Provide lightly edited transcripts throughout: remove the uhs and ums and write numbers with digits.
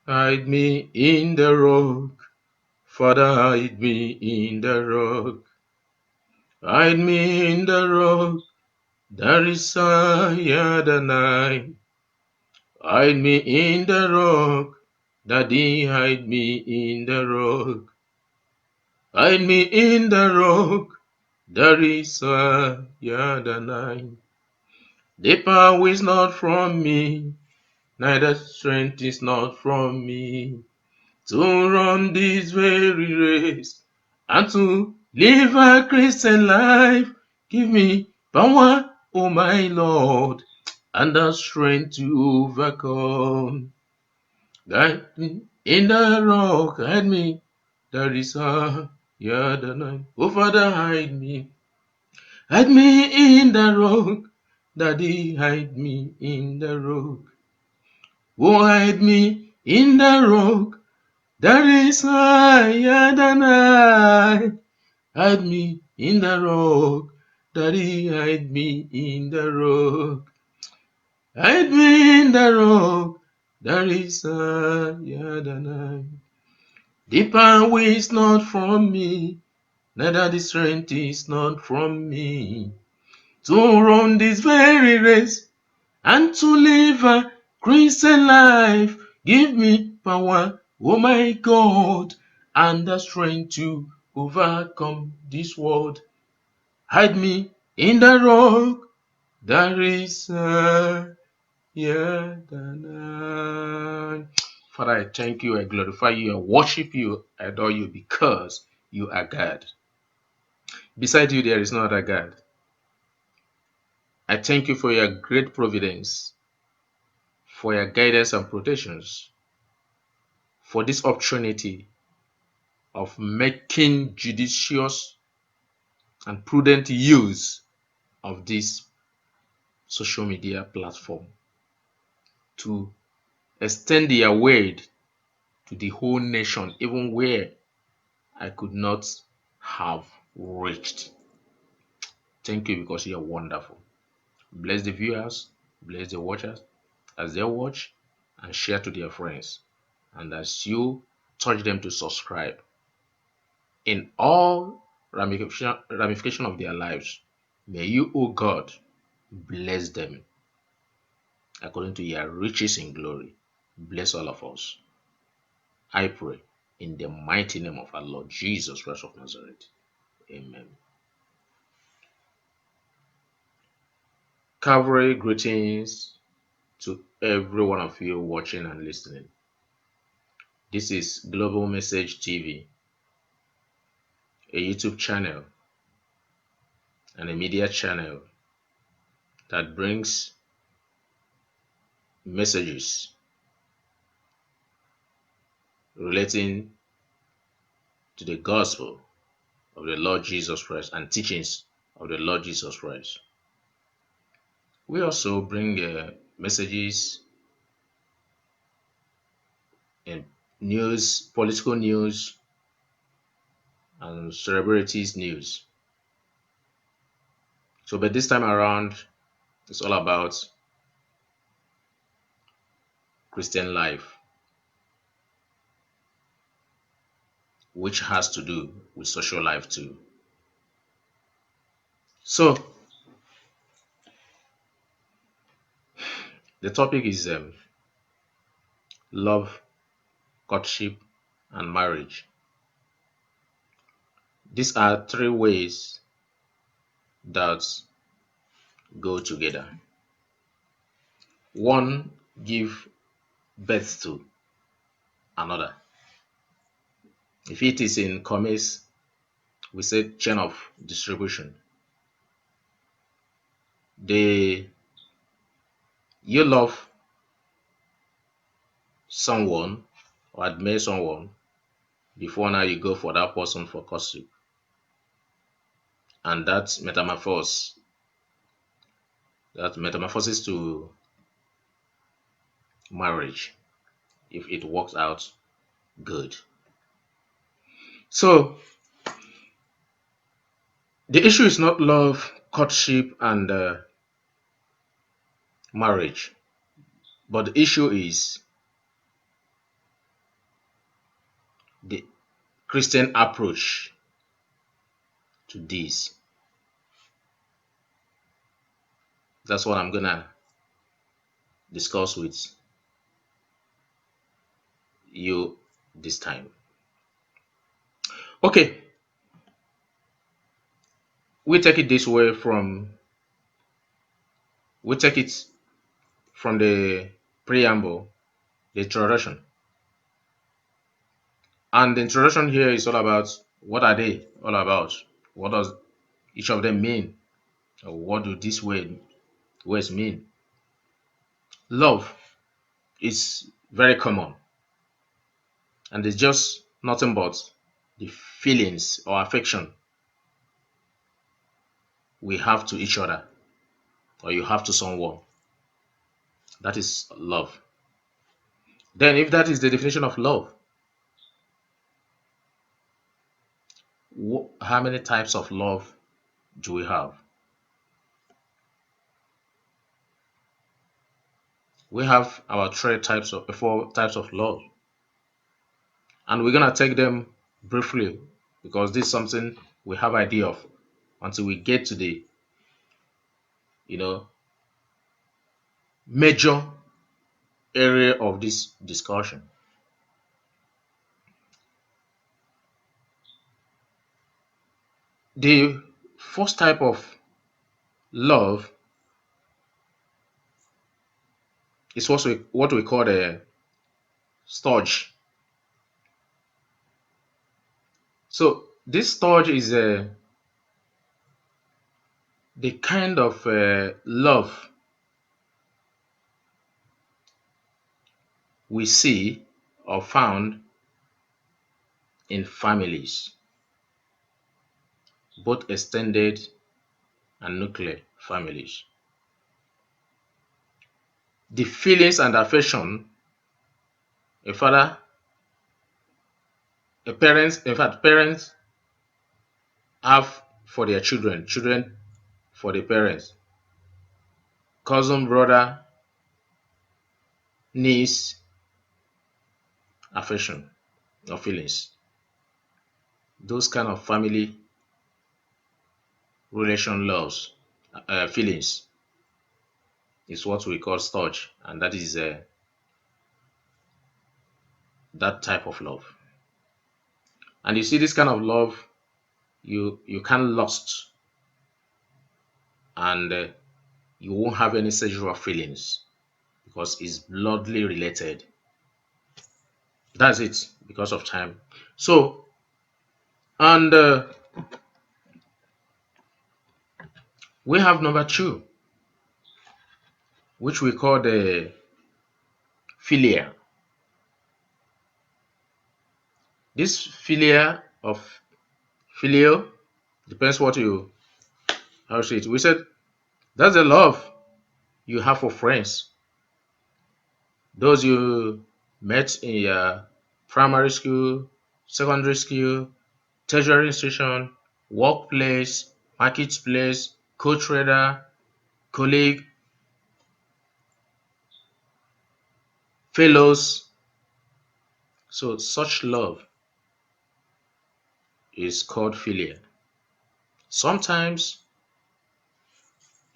Hide me in the rock, Father, hide me in the rock. Hide me in the rock, there is higher than I. Hide me in the rock, Daddy, hide me in the rock. Hide me in the rock, there is higher than I. The power is not from me, neither strength is not from me. To run this very race and to live a Christian life, give me power, oh my Lord, and the strength to overcome. Guide me in the rock, hide me, there is higher than I. Oh Father, hide me in the rock, Daddy, hide me in the rock. Oh, hide me in the rock, there is higher than I. Hide me in the rock, Daddy, hide me in the rock. Hide me in the rock, there is higher than I. The power is not from me, neither the strength is not from me. To run this very race and to live a Christian life, give me power, oh my God, and the strength to overcome this world. Hide me in the rock, there is higher than I. Father, I thank you, I glorify you, I worship you, I adore you because you are God. Beside you, there is no other God. I thank you for your great providence, for your guidance and protections, for this opportunity of making judicious and prudent use of this social media platform to extend your word to the whole nation, even where I could not have reached. Thank you because you are wonderful. Bless the viewers, bless the watchers as they watch and share to their friends. And as you touch them to subscribe in all ramification of their lives, may you, O God, bless them according to your riches in glory. Bless all of us. I pray in the mighty name of our Lord Jesus Christ of Nazareth. Amen. Calvary greetings to every one of you watching and listening. This is Global Message TV, a YouTube channel and a media channel that brings messages relating to the gospel of the Lord Jesus Christ and teachings of the Lord Jesus Christ. We also bring messages and news, political news, and celebrities news. So, but this time around, it's all about Christian life, which has to do with social life too. So, the topic is love, courtship, and marriage. These are three ways that go together. One give birth to another. If it is in commerce, we say chain of distribution. You love someone or admire someone before now you go for that person for courtship. And that metamorphosis to marriage, if it works out good. So the issue is not love, courtship, and marriage, but the issue is the Christian approach to this. That's what I'm gonna discuss with you this time. Okay, we take it this way we take it from the preamble, the introduction. And the introduction here is all about what are they all about? What does each of them mean? Or what do these words mean? Love is very common, and it's just nothing but the feelings or affection we have to each other, or you have to someone. That is love. Then, if that is the definition of love, how many types of love do we have? We have our four types of love, and we're gonna take them briefly because this is something we have idea of until we get to the you know major area of this discussion. The first type of love is what we call the storge. So this storge is the kind of love we see or found in families, both extended and nuclear families. The feelings and affection a father, parents have for their children, children for the parents, cousin, brother, niece, affection or feelings. Those kind of family relation loves, feelings is what we call storge, and that is that type of love. And you see, this kind of love, you can't lust, and you won't have any sexual feelings because it's bloodly related. That's it because of time. So, and we have number two, which we call the philia. This philia of phileo depends what you how to say it. We said that's the love you have for friends, those you met in your primary school, secondary school, tertiary institution, workplace, marketplace, co-trader, colleague, fellows. So such love is called philia. Sometimes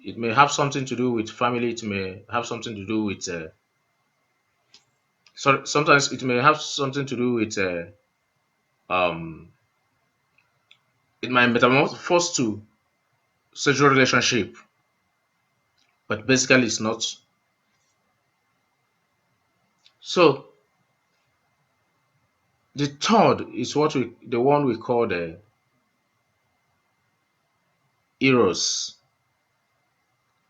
it may have something to do with family. It may have something to do with. Sometimes it may have something to do with. Um, it might metamorphose to sexual relationship, but basically it's not. So the third is the one we call the eros,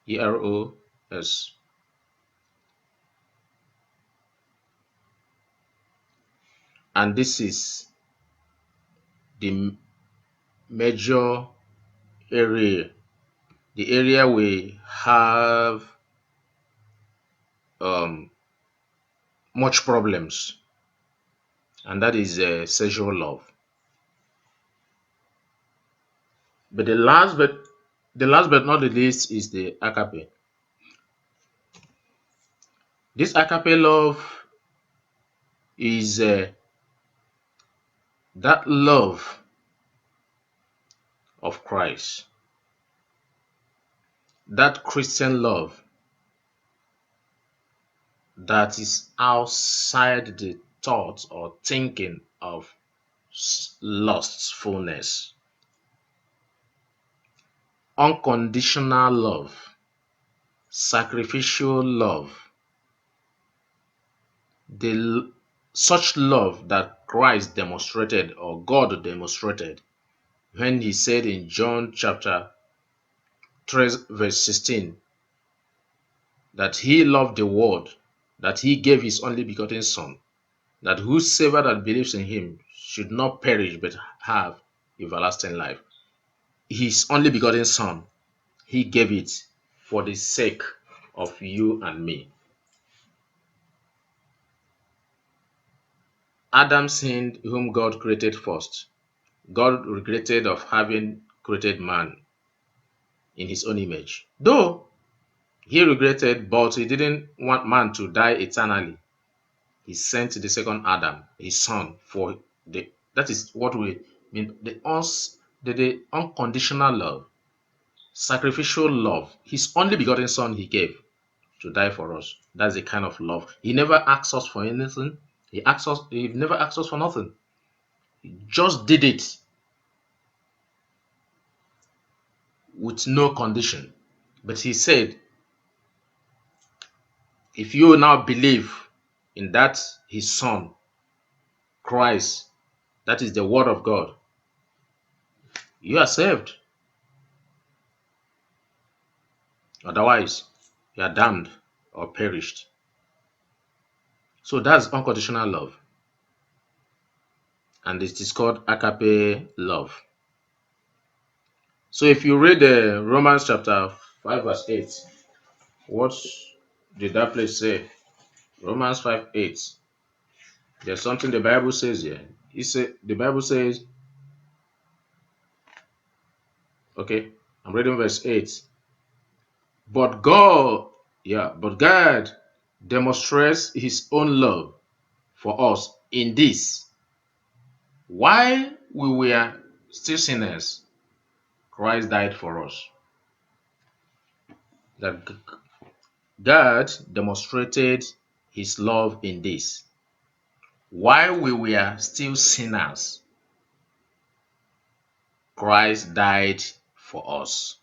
eros, and this is the major area, the area we have um, much problems, and that is sexual love. But the last but not the least is the agape. This agape love is that love of Christ, that Christian love that is outside the thought or thinking of lustfulness, unconditional love, sacrificial love, the such love that Christ demonstrated or God demonstrated when he said in John chapter 3 verse 16 that he loved the world, that he gave his only begotten son, that whosoever that believes in him should not perish but have everlasting life. His only begotten son, he gave it for the sake of you and me. Adam sinned, whom God created first. God regretted of having created man in his own image. Though he regretted, but he didn't want man to die eternally. He sent the second Adam, his son, for the that is what we mean the unconditional love, sacrificial love. His only begotten son he gave to die for us. That's the kind of love. He never asked us for anything. He never asked us for nothing. He just did it with no condition. But he said, if you now believe in that his son, Christ, that is the word of God, you are saved. Otherwise, you are damned or perished. So that's unconditional love. And it is called agape love. So if you read Romans chapter 5 verse 8, what did that place say? Romans 5:8. There's something the Bible says here. The Bible says, okay, I'm reading verse 8. But God demonstrates his own love for us in this. While we were still sinners, Christ died for us. That God demonstrated his love in this. While we were still sinners, Christ died for us.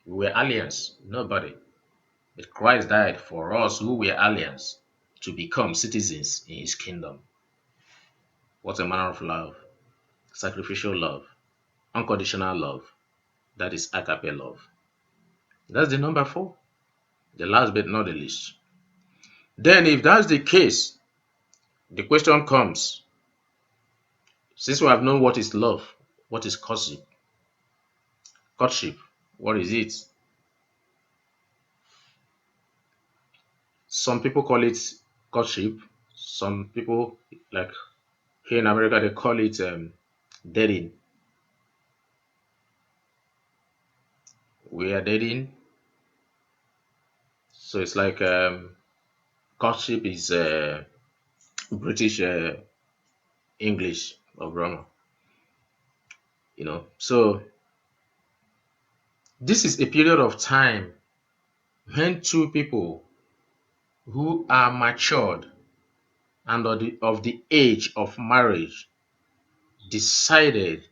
We were aliens, nobody. But Christ died for us who were aliens to become citizens in his kingdom. What a manner of love. Sacrificial love. Unconditional love. That is agape love. That's the number 4. The last but not the least. Then if that's the case, the question comes, since we have known what is love, what is courtship? Courtship, what is it? Some people call it courtship. Some people, like here in America, they call it dating. We are dating. So it's like courtship is British English or grammar. So this is a period of time when two people who are matured and of the age of marriage decided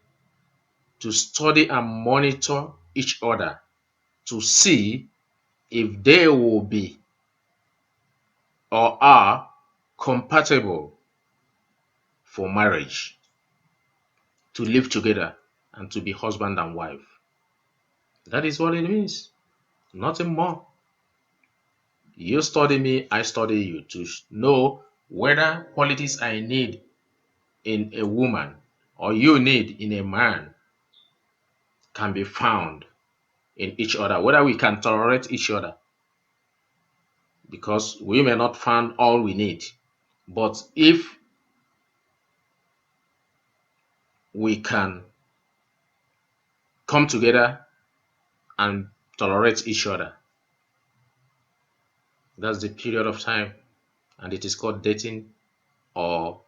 to study and monitor each other to see if they will be or are compatible for marriage, to live together and to be husband and wife. That is what it means. Nothing more. You study me, I study you to know whether qualities I need in a woman or you need in a man can be found in each other, whether we can tolerate each other, because we may not find all we need. But if we can come together and tolerate each other, that's the period of time, and it is called dating or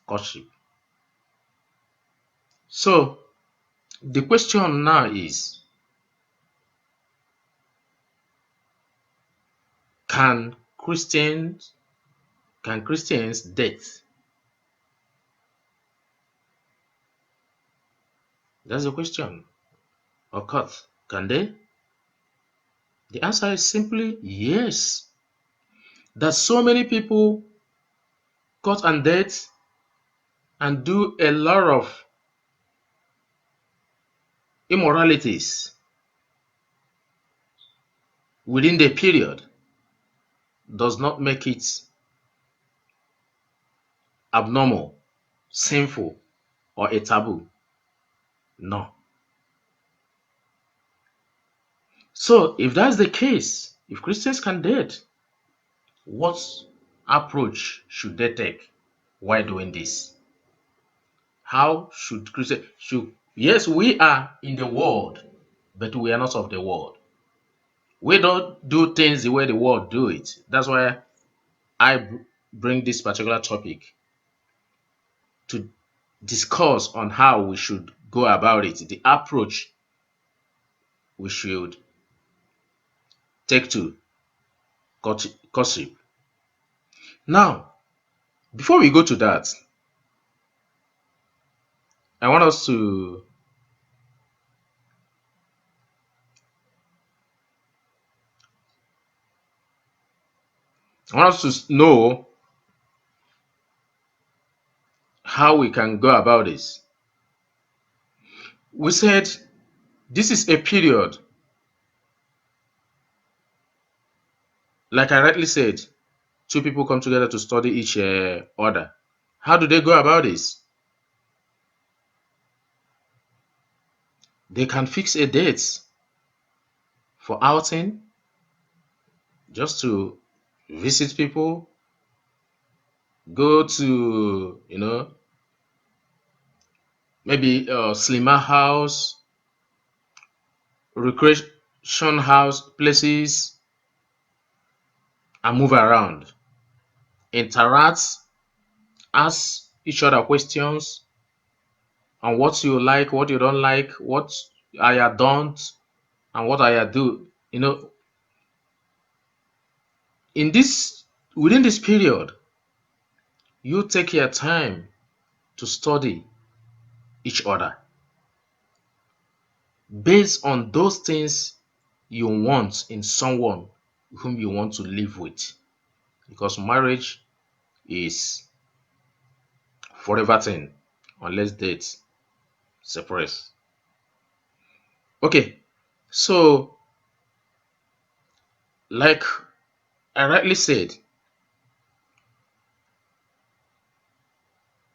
courtship. So the question now is, can Christians date? That's the question. Or cut. Can they? The answer is simply yes. That so many people cut and date and do a lot of immoralities within the period does not make it abnormal, sinful, or a taboo. No. So if that's the case, if Christians can date, what approach should they take while doing this? How should Christians should yes, we are in the world, but we are not of the world. We don't do things the way the world do it. That's why I bring this particular topic to discuss on how we should go about it, the approach we should take to courtship. Now, before we go to that, I want us to know how we can go about this. We said this is a period, like I rightly said, two people come together to study each other. How do they go about this? They can fix a date for outing, just to visit people, go to, maybe a slimmer house, recreation house places, and move around, interact, ask each other questions on what you like, what you don't like, what I don't, and what I do. In this within this period, you take your time to study each other based on those things you want in someone whom you want to live with, because marriage is forever thing unless dates separate. Okay, so like I rightly said,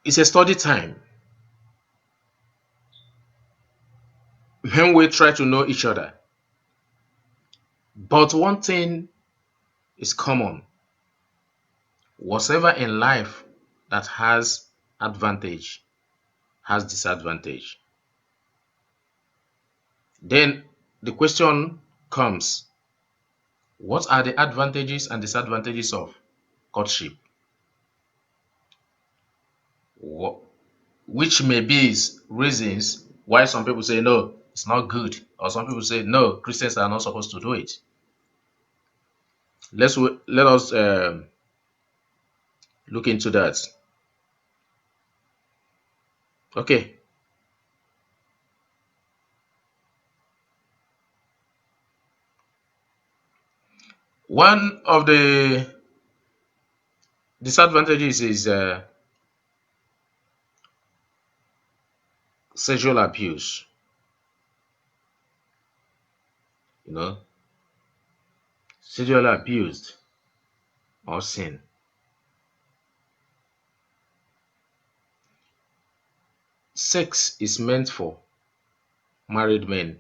it's a study time when we try to know each other. But one thing is common: whatever in life that has advantage has disadvantage. Then the question comes, what are the advantages and disadvantages of courtship? Which may be reasons why some people say no, it's not good, or some people say no, Christians are not supposed to do it. Let us look into that. Okay. One of the disadvantages is sexual abuse. Sexual abuse or sin. Sex is meant for married men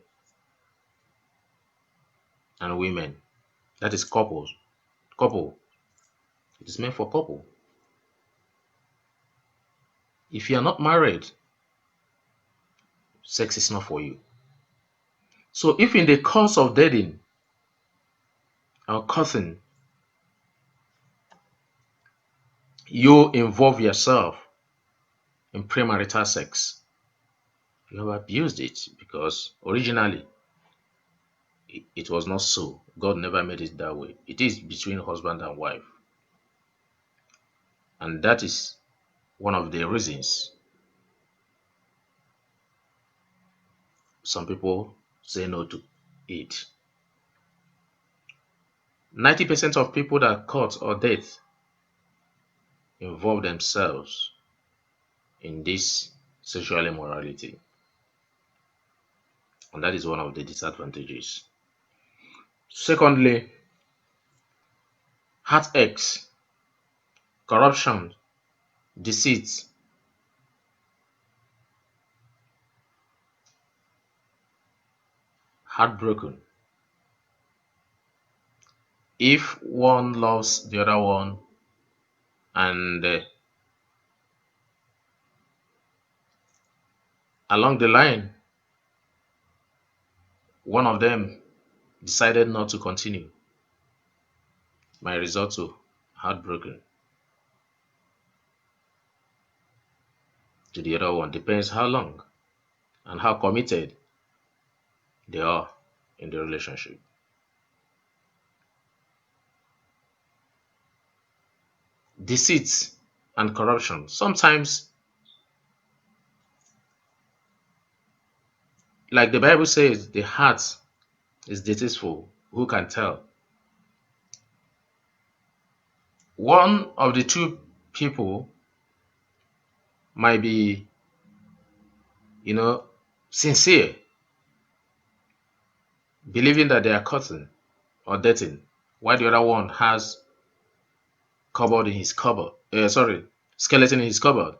and women. That is couples. Couple. It is meant for couple. If you are not married, sex is not for you. So if in the course of dating or courting, you involve yourself in premarital sex, You have abused it because originally it was not so. God never made it that way. It is between husband and wife. And that is one of the reasons some people say no to it. 90% of people that caught or date involve themselves in this sexual immorality. And that is one of the disadvantages. Secondly, heartaches, corruption, deceit, heartbroken. If one loves the other one and along the line, one of them decided not to continue, might result to heartbroken to the other one. Depends how long and how committed they are in the relationship. Deceit and corruption. Sometimes, like the Bible says, the heart is deceitful. Who can tell? One of the two people might be, sincere, believing that they are cutting or dating, while the other one has cupboard in his cupboard. Skeleton in his cupboard.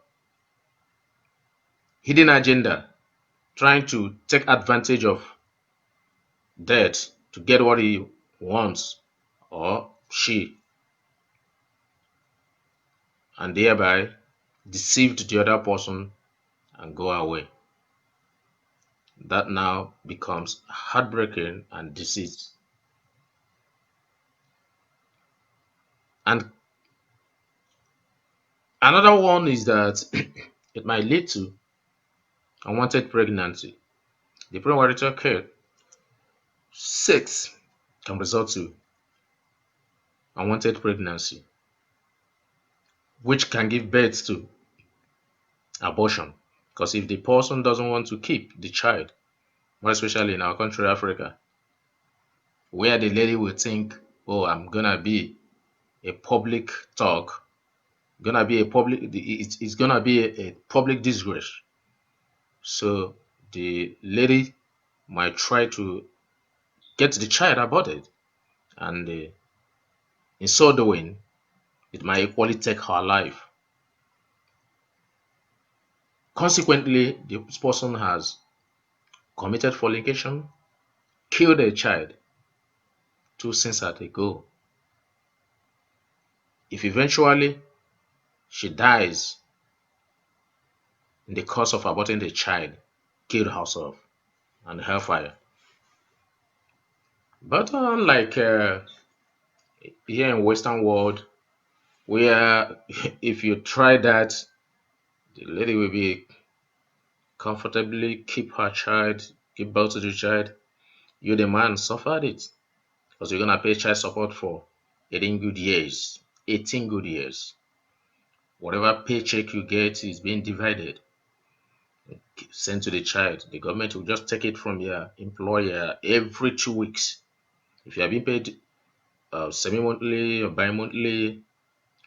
Hidden agenda, trying to take advantage of that to get what he wants or she, and thereby deceived the other person and go away. That now becomes heartbreaking and deceit. And another one is that it might lead to unwanted pregnancy. The premarital care, sex can result to unwanted pregnancy, which can give birth to abortion. Because if the person doesn't want to keep the child, more especially in our country, Africa, where the lady will think, oh, I'm gonna be a public talk, it's gonna be a public disgrace. So the lady might try to get the child aborted, and in so doing, it might equally take her life. Consequently, this person has committed fornication, killed a child 2 sins ago. If eventually she dies in the course of aborting the child, killed herself and hellfire. But unlike here in Western world, where if you try that, the lady will be comfortably keep her child, give birth to the child. You, the man, suffered it because you're gonna pay child support for 18 good years. 18 good years. Whatever paycheck you get is being divided, sent to the child. The government will just take it from your employer every 2 weeks. If you are being paid semi-monthly or bi-monthly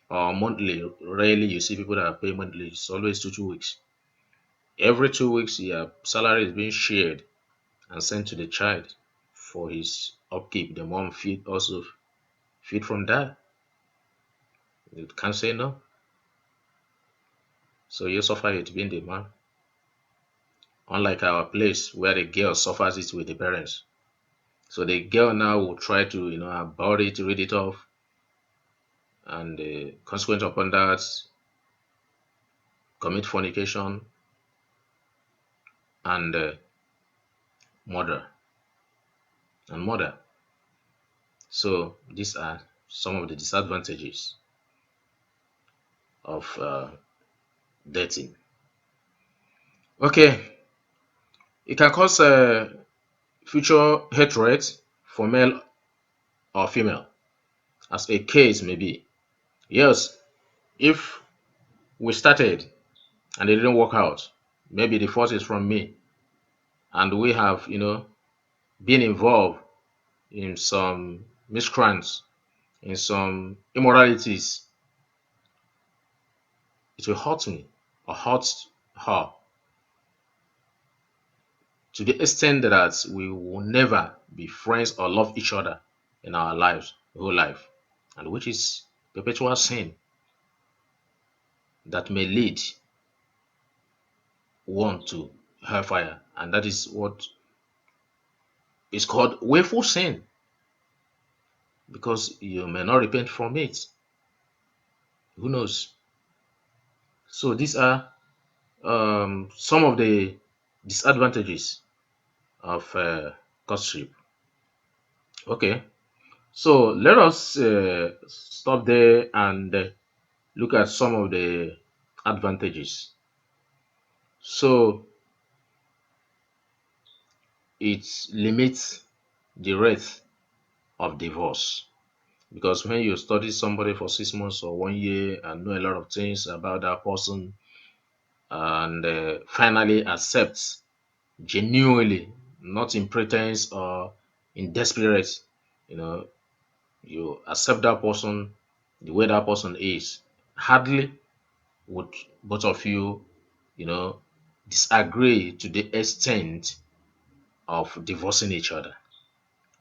or monthly, rarely you see people that are paid monthly. It's always 2 weeks. Every 2 weeks, your salary is being shared and sent to the child for his upkeep. The mom feed from that. You can't say no. So you suffer it being the man. Unlike our place where the girl suffers it with the parents. So the girl now will try to, abort it, read it off, and the consequence upon that, commit fornication and murder. So these are some of the disadvantages of dating. Okay, It can cause future hatred for male or female, as a case may be. Yes, if we started and it didn't work out, maybe the fault is from me, and we have, been involved in some miscreants, in some immoralities, it will hurt me or hurt her to the extent that we will never be friends or love each other in our lives, whole life, and which is perpetual sin that may lead one to hellfire, and that is what is called willful sin, because you may not repent from it. Who knows? So these are some of the disadvantages of courtship. Okay, so let us stop there and look at some of the advantages. So it limits the rate of divorce, because when you study somebody for 6 months or 1 year and know a lot of things about that person, and finally accept genuinely, not in pretense or in desperate, you know, you accept that person the way that person is, hardly would both of you, you know, disagree to the extent of divorcing each other.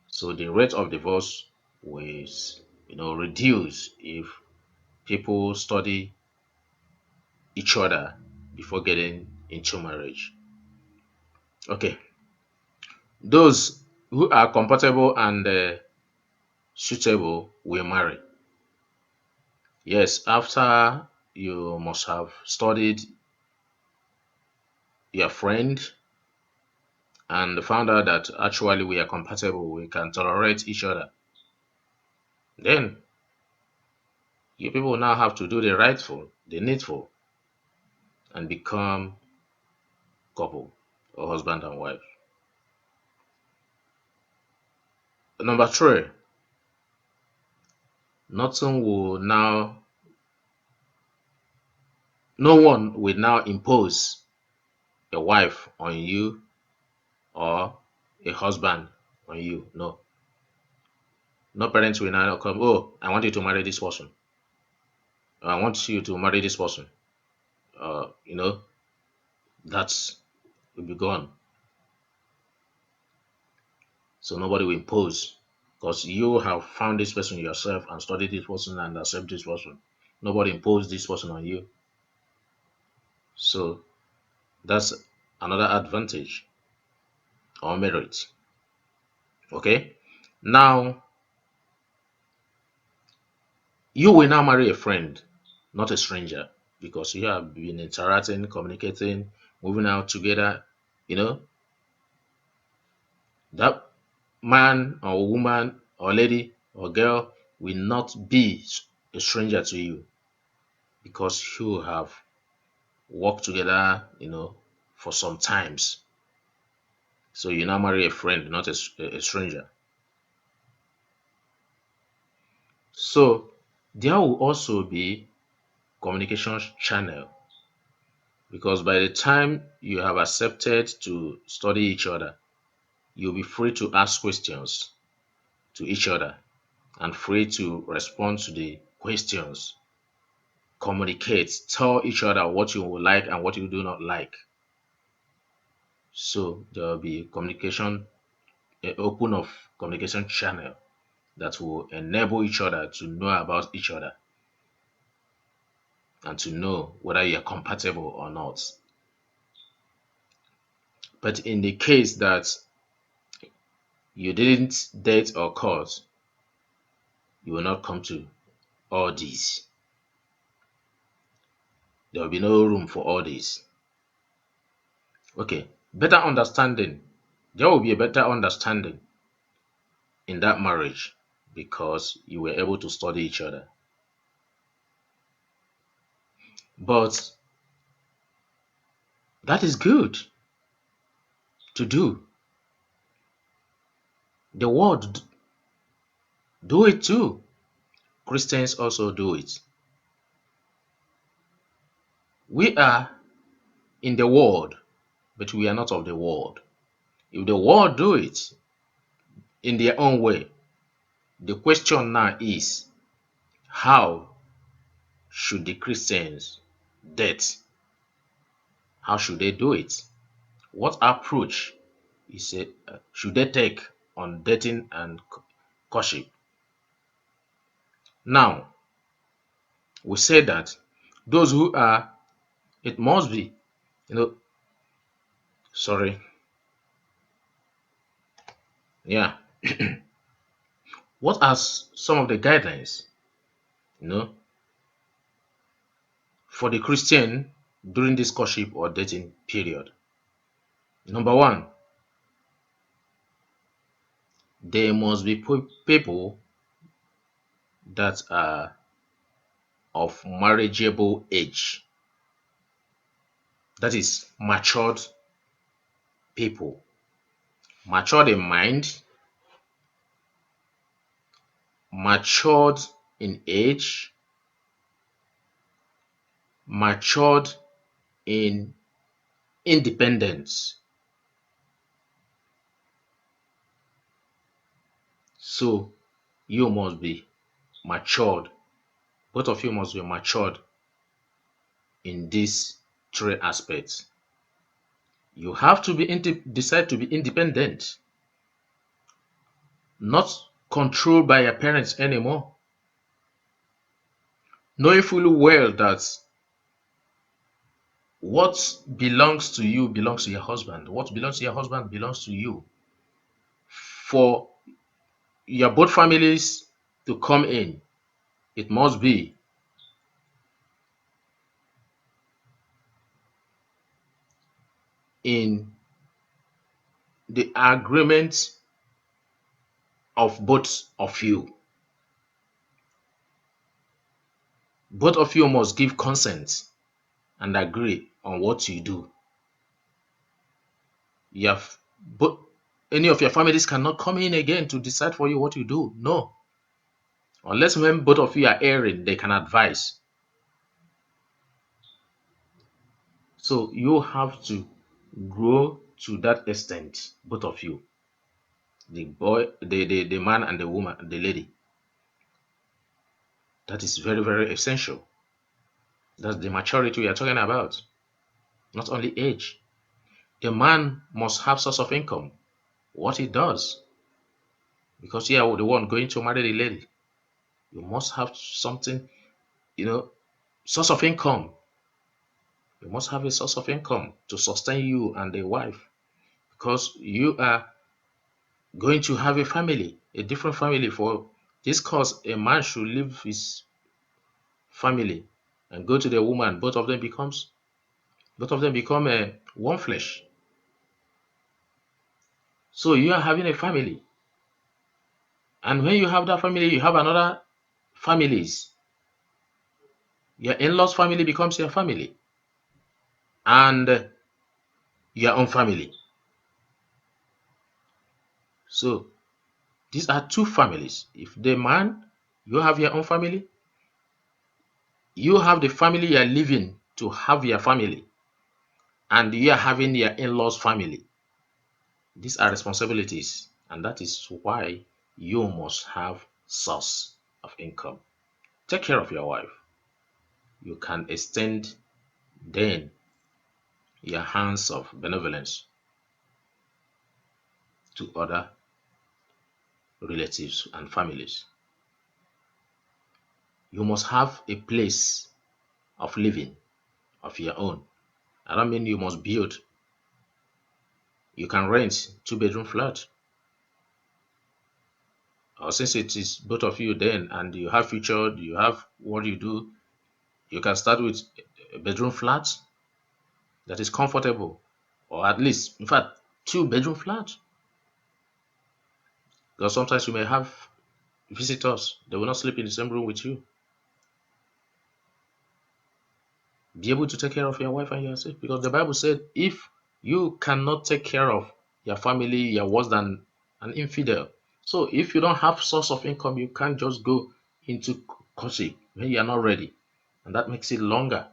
So the rate of divorce was, reduce if people study each other before getting into marriage. Okay, those who are compatible and suitable will marry. Yes, after you must have studied your friend and found out that actually we are compatible, we can tolerate each other. Then you people now have to do the rightful, the needful, and become couple or husband and wife. Number three, nothing will now, no one will now impose a wife on you or a husband on you. No, no parents will now come. Oh, I want you to marry this person. I want you to marry this person. Uh, you know, that's will be gone. So nobody will impose, because you have found this person yourself and studied this person and accept this person. Nobody imposed this person on you. So that's another advantage or merit. Okay. Now you will now marry a friend, not a stranger, because you have been interacting, communicating, moving out together. You know, that man or woman or lady or girl will not be a stranger to you, because you have worked together, for some times. So you now marry a friend, not a stranger. So there will also be communication channel, because by the time you have accepted to study each other, you'll be free to ask questions to each other and free to respond to the questions, communicate, tell each other what you will like and what you do not like. So there will be communication, open of communication channel that will enable each other to know about each other and to know whether you're compatible or not. But in the case that you didn't date or court, you will not come to all these. There will be no room for all these. Okay, better understanding. There will be a better understanding in that marriage because you were able to study each other. But that is good to do. The world do it too. Christians also do it. We are in the world, but we are not of the world. If the world do it in their own way, the question now is, how should the Christians date? How should they do it? What approach should they take on dating and courtship? Now, we say that those who are, it must be, you know, sorry, yeah. What are some of the guidelines, you know, for the Christian during this courtship or dating period? Number one, there must be people that are of marriageable age. That is, matured people. Matured in mind, matured in age, matured in independence. So you must be matured. Both of you must be matured in these three aspects. You have to be decide to be independent, not controlled by your parents anymore. Knowing fully well that what belongs to you belongs to your husband. What belongs to your husband belongs to you. For your both families to come in, it must be in the agreement of both of you. Both of you must give consent and agree on what you do. You have, but any of your families cannot come in again to decide for you what you do. No. Unless when both of you are erring, they can advise. So you have to grow to that extent, both of you. The boy, the man and the woman, the lady. That is very, very essential. That's the maturity we are talking about. Not only age. The man must have source of income. What he does. Because you are the one going to marry the lady. You must have something, source of income. You must have a source of income to sustain you and the wife. Because you are going to have a family, a different family. For this cause, a man should leave his family and go to the woman. Both of them become one flesh. So you are having a family. And when you have that family, you have another families. Your in-laws family becomes your family. And your own family. So these are two families. If the man, you have your own family, you have the family you are living to have your family, and you are having your in-laws family. These are responsibilities, and that is why you must have source of income. Take care of your wife. You can extend then your hands of benevolence to other relatives and families. You must have a place of living of your own. I don't mean you must build. You can rent two-bedroom flat. Or since it is both of you then and you have future, you have what you do, you can start with a bedroom flat that is comfortable. Or at least, in fact, two-bedroom flat. Because sometimes you may have visitors. They will not sleep in the same room with you. Be able to take care of your wife and yourself. Because the Bible said, if you cannot take care of your family, you're worse than an infidel. So if you don't have source of income, you can't just go into courtship when you're not ready. And that makes it longer.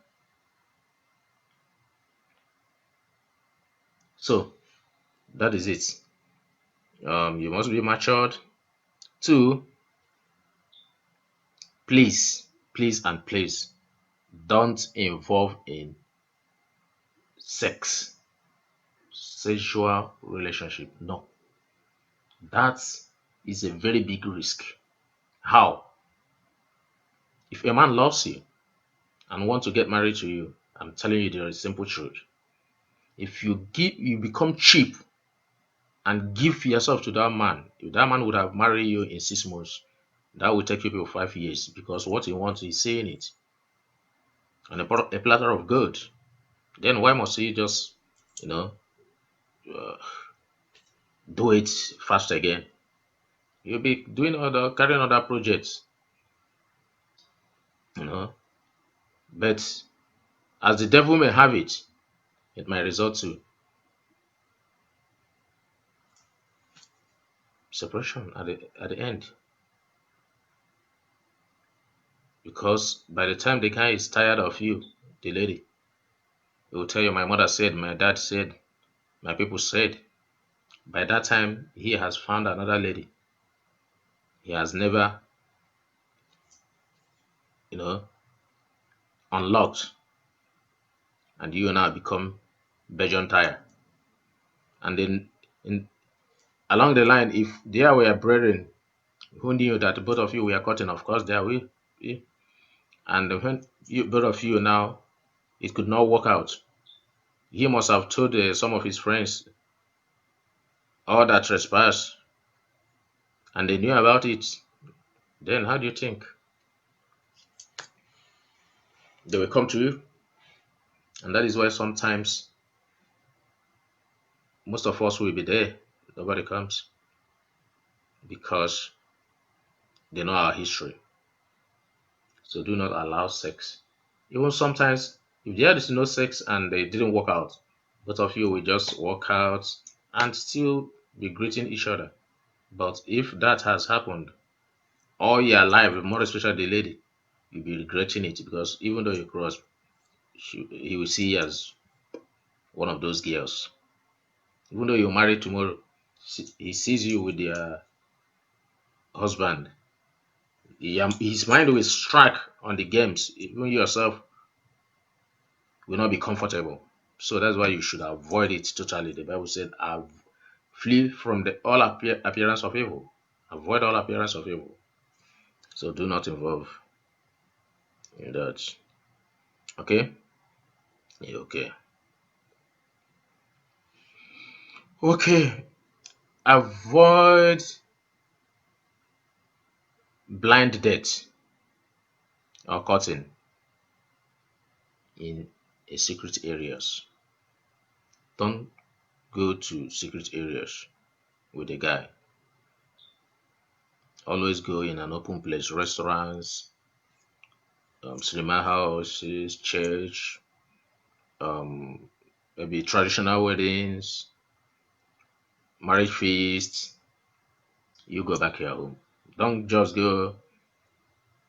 So that is it. You must be matured. Two, please don't involve in sex, sexual relationship. No, that is a very big risk. How? If a man loves you and wants to get married to you, I'm telling you the simple truth. If you become cheap and give yourself to that man, if that man would have married you in 6 months, that will take you 5 years, because what he wants is saying it on a platter of gold. Then why must he just, you know, uh, do it fast again? You'll be doing carrying other projects, you know. But as the devil may have it, it might result to separation at the end. Because by the time the guy is tired of you, the lady, he will tell you, my mother said, my dad said, my people said. By that time, he has found another lady. He has never, you know, unlocked, and you now become Belgian tire. And then along the line, if there were brethren who knew that both of you were cutting, of course there will be. And when both of you now, it could not work out. He must have told some of his friends all that transpires, and they knew about it. Then how do you think they will come to you? And that is why sometimes most of us will be there. Nobody comes because they know our history. So do not allow sex. Even sometimes, if there is no sex and they didn't work out, both of you will just walk out and still be greeting each other. But if that has happened all your life, more especially the lady, you'll be regretting it, because even though you cross, he will see you as one of those girls. Even though you're married tomorrow, he sees you with your husband. His mind will strike on the games. Even yourself will not be comfortable. So that's why you should avoid it totally. The Bible said, flee from all appearance of evil. Avoid all appearance of evil. So do not involve in that. Okay? Yeah, okay. Okay. Avoid blind date or cutting in a secret areas. Don't go to secret areas with a guy. Always go in an open place, restaurants, cinema houses, church, um, maybe traditional weddings, marriage feasts. You go back your home. Don't just go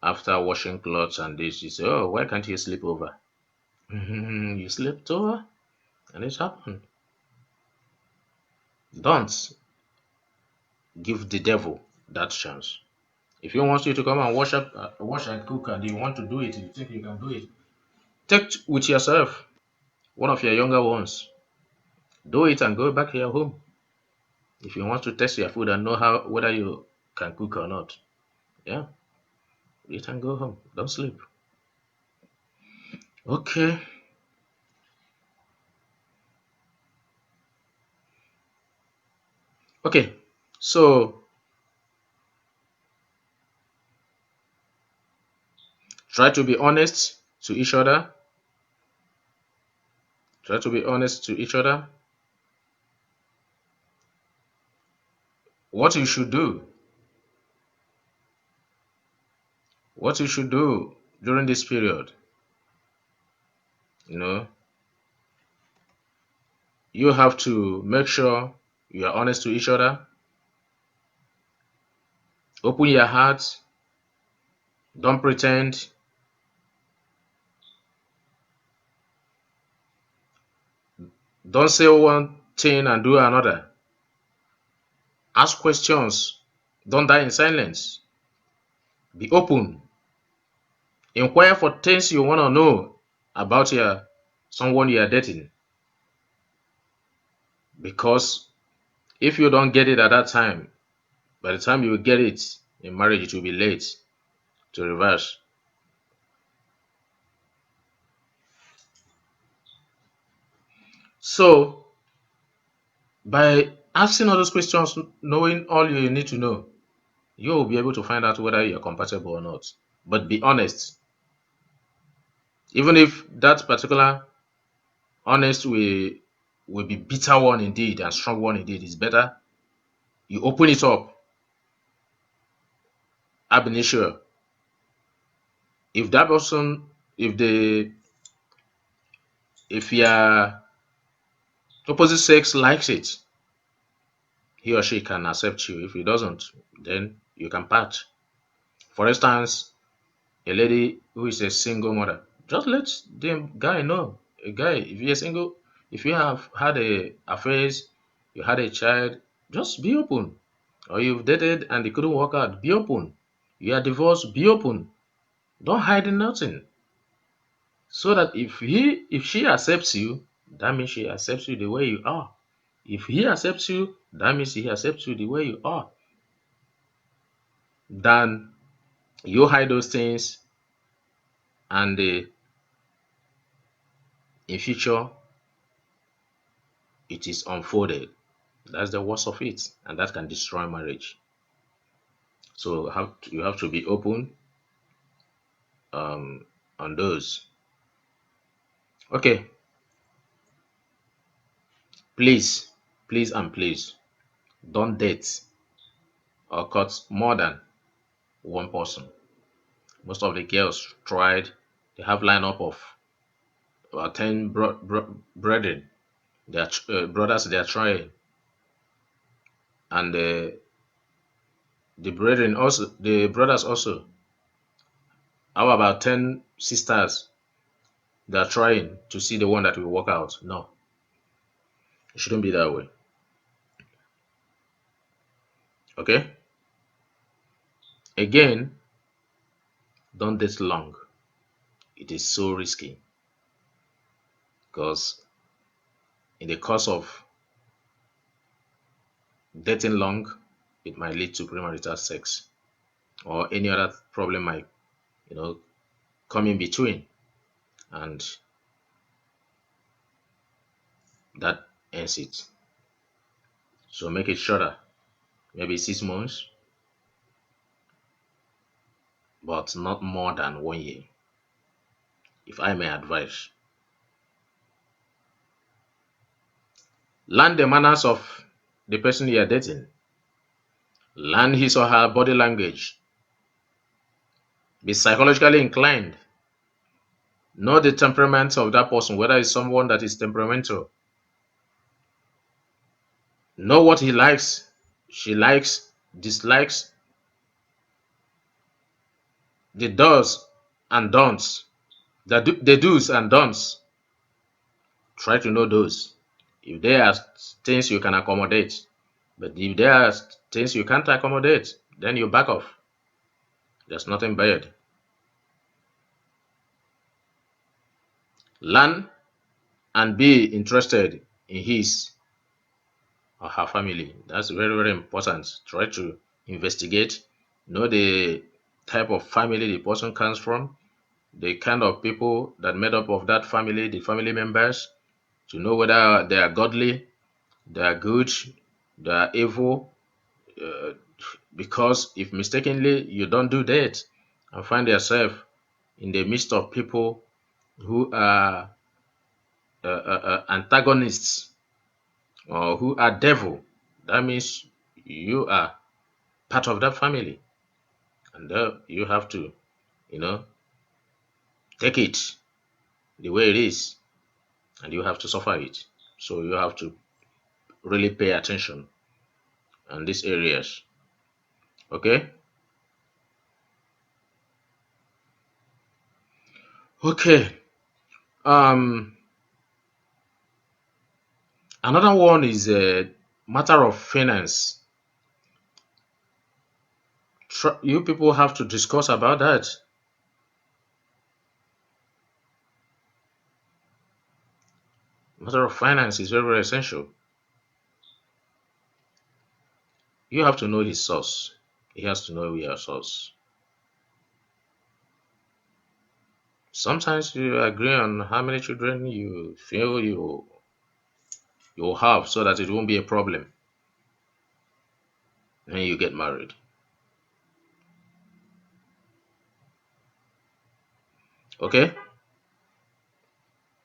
after washing clothes and this. You say, oh, why can't you sleep over? You slept over and it's happened. Don't give the devil that chance. If he wants you to come and wash and cook, and you want to do it, you think you can do it, take with yourself one of your younger ones. Do it and go back to your home. If you want to test your food and know whether you can cook or not, yeah, eat and go home. Don't sleep. Okay. Okay. So try to be honest to each other. Try to be honest to each other. What you should do. What you should do during this period. You know, you have to make sure. You are honest to each other. Open your heart. Don't pretend. Don't say one thing and do another. Ask questions. Don't die in silence. Be open. Inquire for things you want to know about someone you are dating. Because if you don't get it at that time, by the time you get it in marriage, it will be late to reverse. So, by asking all those questions, knowing all you need to know, you will be able to find out whether you're compatible or not. But be honest. Even if that particular honest will be bitter one indeed and strong one indeed, is better you open it up ab initio. If that person, if the if your opposite sex likes it, he or she can accept you. If he doesn't, then you can part. For instance, a lady who is a single mother, just let the guy know. A guy, if you're single, if you have had a affairs, you had a child, just be open. Or you've dated and it couldn't work out, be open. You are divorced, be open. Don't hide nothing. So that if she accepts you, that means she accepts you the way you are. If he accepts you, that means he accepts you the way you are. Then you hide those things, and in future it is unfolded. That's the worst of it, and that can destroy marriage. So you have to be open on those. Okay, please, please and please, don't date or cut more than one person. Most of the girls tried. They have lineup of about 10 brethren. They are brothers. They are trying, and the brethren also, the brothers also. How about 10 sisters? They are trying to see the one that will work out. No, it shouldn't be that way. Okay. Again, don't date long. It is so risky because in the course of dating long, it might lead to premarital sex or any other problem might, you know, come in between, and that ends it. So make it shorter, maybe 6 months, but not more than 1 year. If I may advise, learn the manners of the person you are dating, learn his or her body language, be psychologically inclined, know the temperament of that person, whether it's someone that is temperamental, know what he likes, she likes, dislikes, the does and don'ts, the do's and don'ts. Try to know those. If there are things you can accommodate, but if there are things you can't accommodate, then you back off. There's nothing bad. Learn and be interested in his or her family. That's very, very important. Try to investigate, know the type of family the person comes from, the kind of people that made up of that family, the family members, to know whether they are godly, they are good, they are evil. Uh, because if mistakenly you don't do that and find yourself in the midst of people who are antagonists or who are devil, that means you are part of that family, and you have to, you know, take it the way it is, and you have to suffer it. So you have to really pay attention on these areas. Okay? Okay. Um Another one is a matter of finance. You people have to discuss about that. Matter of finance is very, very essential. You have to know his source. He has to know your source. Sometimes you agree on how many children you feel you'll have so that it won't be a problem when you get married. Okay?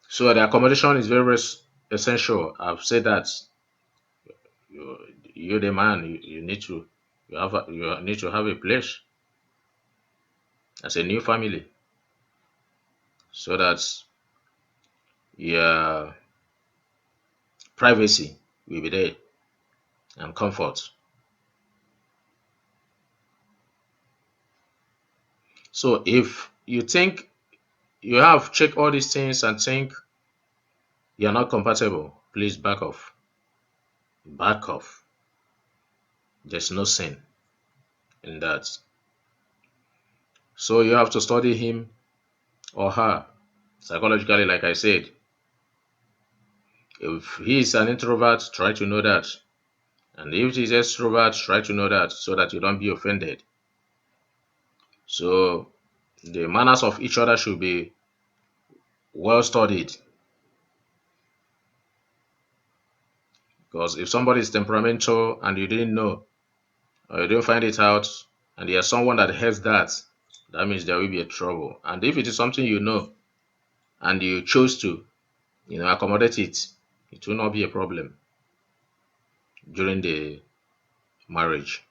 So the accommodation is very, very essential. I've said that you, you're the man. You need to you need to have a place as a new family so that your privacy will be there and comfort. So if you think you have checked all these things and think you're not compatible, please back off. Back off. There's no sin in that. So you have to study him or her psychologically, like I said. If he is an introvert, try to know that. And if he's extrovert, try to know that so that you don't be offended. So the manners of each other should be well studied. Because if somebody is temperamental and you didn't know, or you didn't find it out, and there's someone that has that, that means there will be a trouble. And if it is something you know and you chose to, accommodate it, it will not be a problem during the marriage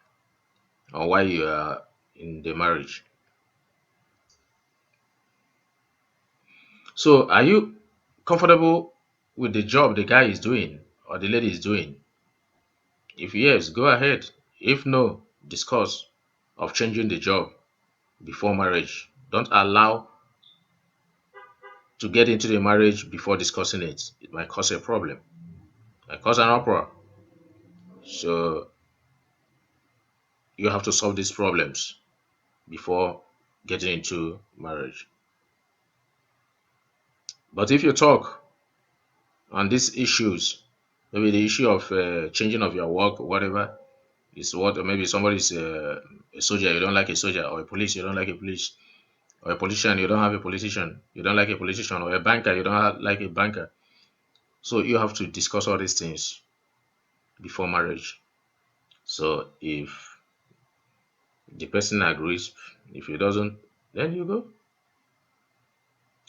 or while you are in the marriage. So, are you comfortable with the job the guy is doing or the lady is doing? If yes, go ahead. If no, discuss of changing the job before marriage. Don't allow to get into the marriage before discussing it. It might cause a problem. It might cause an uproar. So you have to solve these problems before getting into marriage. But if you talk on these issues, maybe the issue of changing of your work, whatever, is what, or maybe somebody is a soldier, you don't like a soldier, or a police, you don't like a police, or a politician, you don't have a politician, you don't like a politician, or a banker, you don't like a banker. So you have to discuss all these things before marriage. So if the person agrees, if he doesn't, then you go.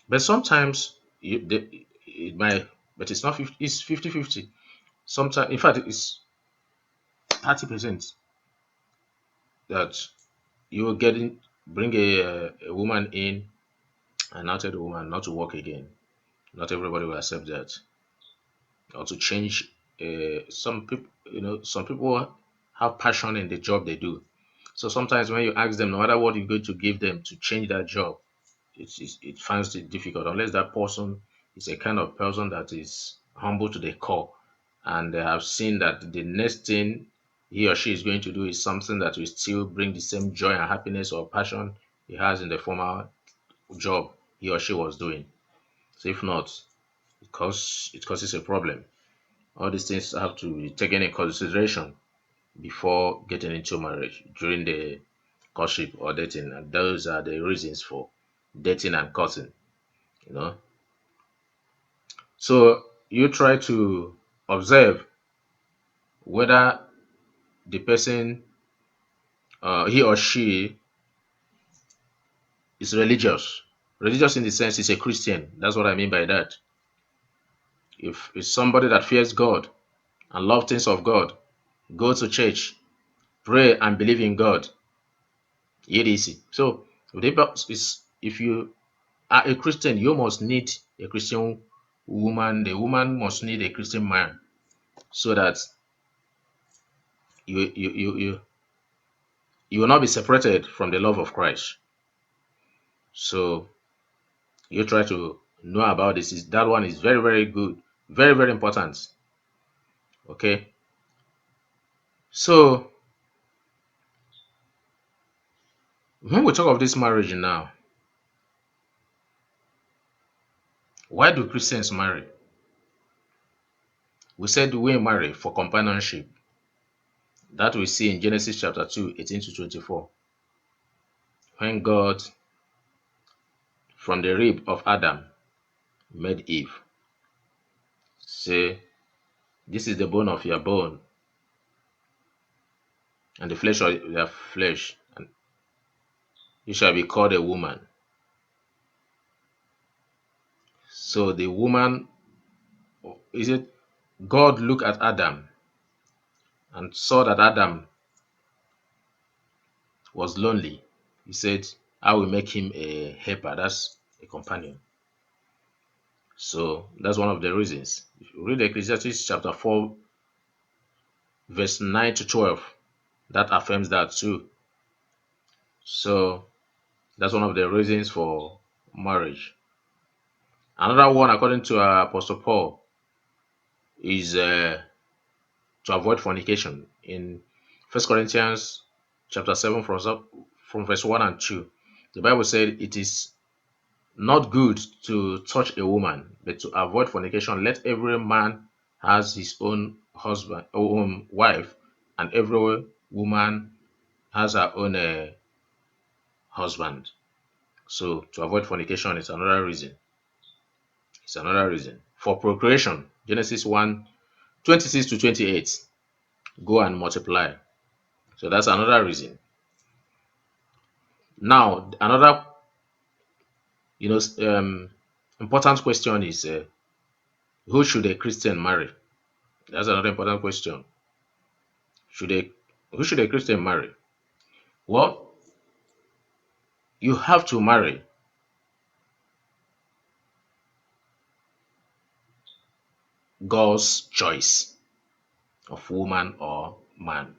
But sometimes it might, but it's not 50, it's 50-50. Sometimes, in fact, it's 30% that you will bring a woman in and now tell the woman not to work again. Not everybody will accept that. Or to change. Some people, some people have passion in the job they do. So sometimes when you ask them, no matter what you're going to give them to change that job, it finds it difficult unless that person is a kind of person that is humble to the core and they have seen that the next thing he or she is going to do is something that will still bring the same joy and happiness or passion he has in the former job he or she was doing. So if not, it causes a problem. All these things have to be taken in consideration before getting into marriage during the courtship or dating, and those are the reasons for dating and courting. You know, so you try to observe whether the person, he or she, is religious. Religious in the sense is a Christian. That's what I mean by that. If it's somebody that fears God and loves things of God, go to church, pray and believe in God, EDC. So if you are a Christian, you must need a Christian woman. The woman must need a Christian man. so that you will not be separated from the love of Christ. So you try to know about this. That one is very, very good, very, very important. Okay. So when we talk of this marriage now, why do Christians marry? We said we marry for companionship. That we see in Genesis chapter 2, 18 to 24. When God, from the rib of Adam, made Eve. Say, this is the bone of your bone, and the flesh of your flesh, and you shall be called a woman. So the woman, is it God looked at Adam and saw that Adam was lonely. He said, I will make him a helper, that's a companion. So that's one of the reasons. If you read Ecclesiastes chapter 4, verse 9 to 12, that affirms that too. So that's one of the reasons for marriage. Another one, according to Apostle Paul, is to avoid fornication. In 1 Corinthians chapter 7, from verse 1 and 2, the Bible said it is not good to touch a woman, but to avoid fornication. Let every man has his own husband, own wife, and every woman has her own husband. So to avoid fornication is another reason. It's another reason. For procreation, Genesis 1, 26 to 28. Go and multiply. So that's another reason. Now, another important question is who should a Christian marry? That's another important question. Who should a Christian marry? Well, you have to marry God's choice of woman or man.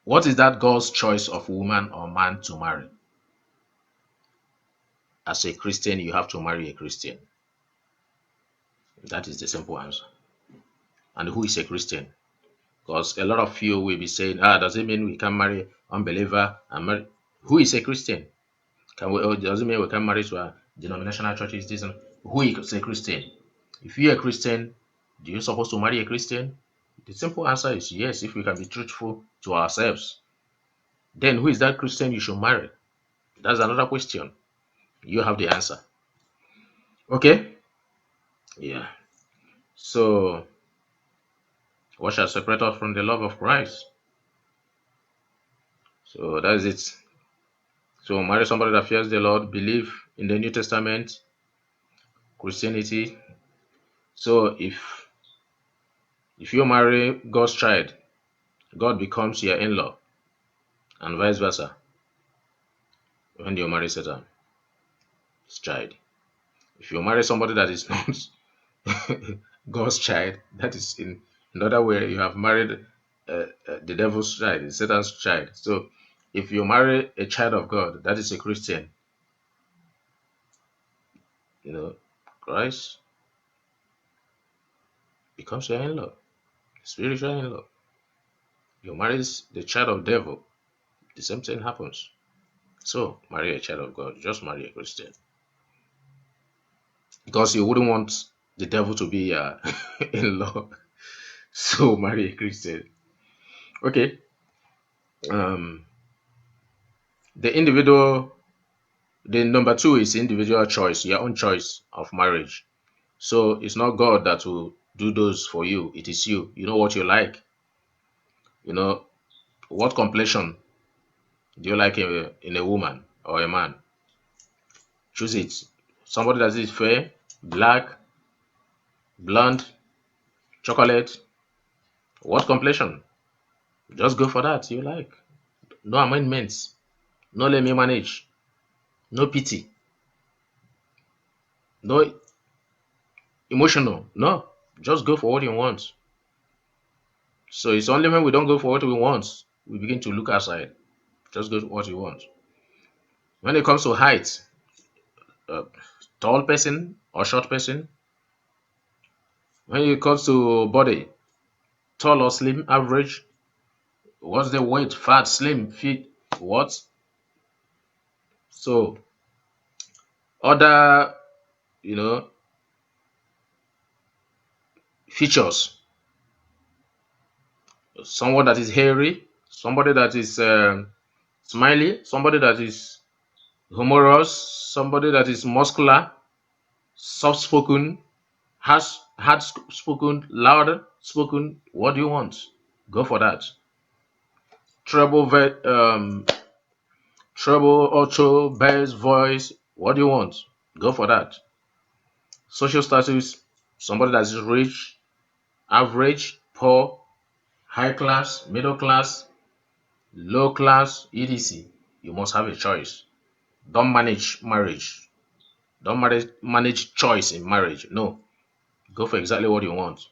What is that God's choice of woman or man to marry? As a Christian, you have to marry a Christian. That is the simple answer. And who is a Christian? Because a lot of you will be saying, does it mean we can marry unbeliever and marry? Who is a Christian? Does it mean we can marry to a denominational churches? Who is a Christian? If you're a Christian, do you supposed to marry a Christian? The simple answer is yes, if we can be truthful to ourselves. Then who is that Christian you should marry? That's another question. You have the answer. Okay? Yeah. So, what shall separate us from the love of Christ? So, that is it. So, marry somebody that fears the Lord, believe in the New Testament, Christianity. So, if you marry God's child, God becomes your in-law, and vice versa. When you marry Satan's child, if you marry somebody that is not God's child, that is in another way, you have married the devil's child, Satan's child. So, if you marry a child of God, that is a Christian, Christ becomes your in-law, spiritual in-law. You marry the child of devil, the same thing happens. So, marry a child of God, just marry a Christian. Because you wouldn't want the devil to be your in-law. So, marry a Christian. Okay. The number two is individual choice, your own choice of marriage. So, it's not God that will do those for you. It is you. You know what you like. What complexion do you like in a woman or a man? Choose it. Somebody that is fair, black, blonde, chocolate. What complexion? Just go for that you like. No amendments. No let me manage. No pity. No emotional. No, just go for what you want. So it's only when we don't go for what we want, we begin to look outside. Just go for what you want. When it comes to height, uh, tall person or short person. When it comes to body, tall or slim, average. What's the weight? Fat, slim, fit, what? So other, you know, features. Someone that is hairy, somebody that is smiley, somebody that is humorous, somebody that is muscular, soft spoken, has hard spoken, loud spoken. What do you want? Go for that. Treble, treble, ultra, bass, voice. What do you want? Go for that. Social status, somebody that is rich, average, poor, high class, middle class, low class, etc. You must have a choice. Don't manage marriage. Don't manage choice in marriage. No. Go for exactly what you want.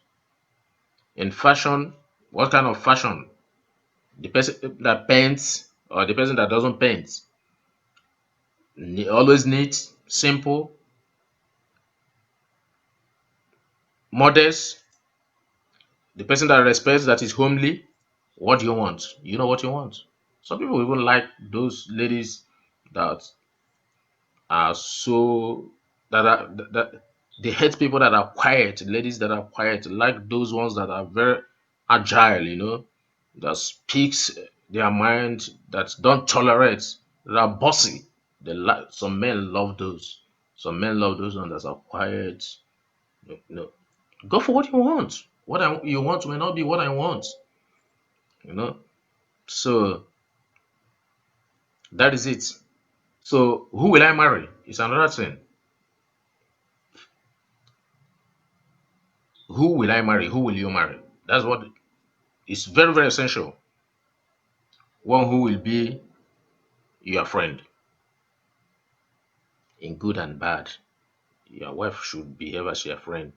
In fashion, what kind of fashion? The person that paints or the person that doesn't paint. Always neat, simple, modest. The person that respects, that is homely. What do you want? You know what you want. Some people even like those ladies that are so that they hate people that are quiet, ladies that are quiet, like those ones that are very agile, that speaks their mind, that don't tolerate, that are bossy. They like some men love those. Some men love those ones that are quiet. You know, go for what you want. You want may not be what I want. You know, so that is it. So who will I marry? It's another thing. Who will I marry? Who will you marry? That's what is very, very essential. One who will be your friend in good and bad. Your wife should behave as your friend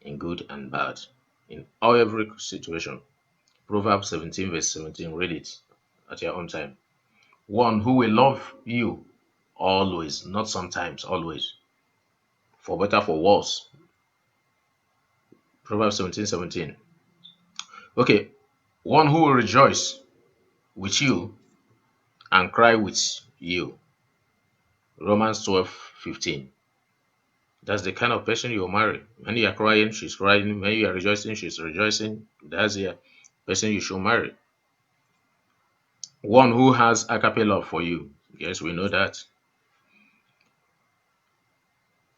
in good and bad, in all every situation. Proverbs 17, verse 17. Read it at your own time. One who will love you always, not sometimes, always. For better, for worse. Proverbs 17, 17. Okay. One who will rejoice with you and cry with you. Romans 12, 15. That's the kind of person you'll marry. When you are crying, she's crying. When you are rejoicing, she's rejoicing. That's the person you should marry. One who has agape love for you. Yes, we know that.